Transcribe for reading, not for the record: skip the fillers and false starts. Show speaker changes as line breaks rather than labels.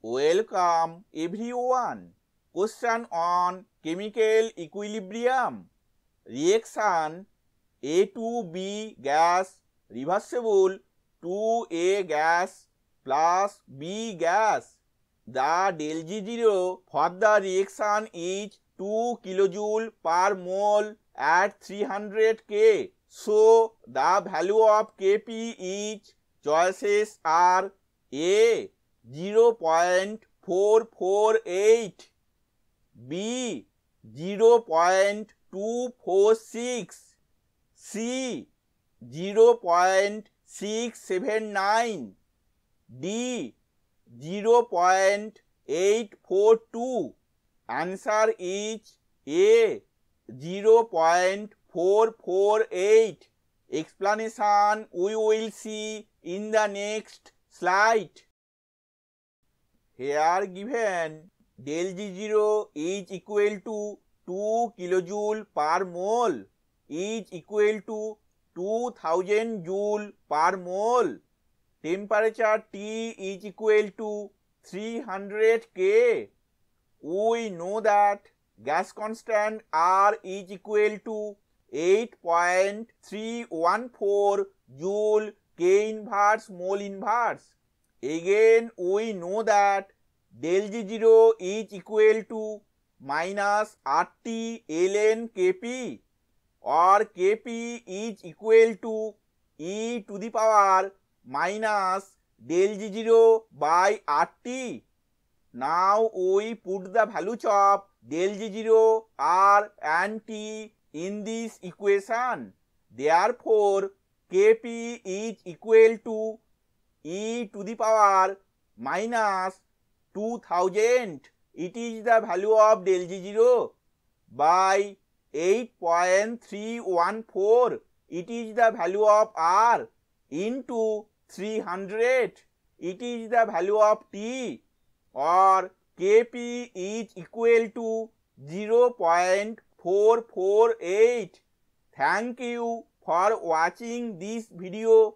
Welcome everyone. Question on chemical equilibrium. Reaction A to B gas reversible to A gas plus B gas. The del G0 for the reaction is 2 kilojoule per mole at 300 K. So the value of Kp is, choices are A 0.448, B 0.246, C 0.679, D 0.842. Answer is A 0.448. Explanation we will see in the next slide. Here given del G0 is equal to 2 kilojoule per mole is equal to 2000 joule per mole. Temperature T is equal to 300 K. We know that gas constant R is equal to 8.314 joule K inverse mole inverse. Again we know that del G0 is equal to minus RT ln Kp, or Kp is equal to e to the power minus del G0 by RT. Now we put the values of del G0, R and T in this equation. Therefore, Kp is equal to e to the power minus 2000. It is the value of del G0 by 8.314. It is the value of R into 300. It is the value of T, or Kp is equal to 0.448. Thank you for watching this video.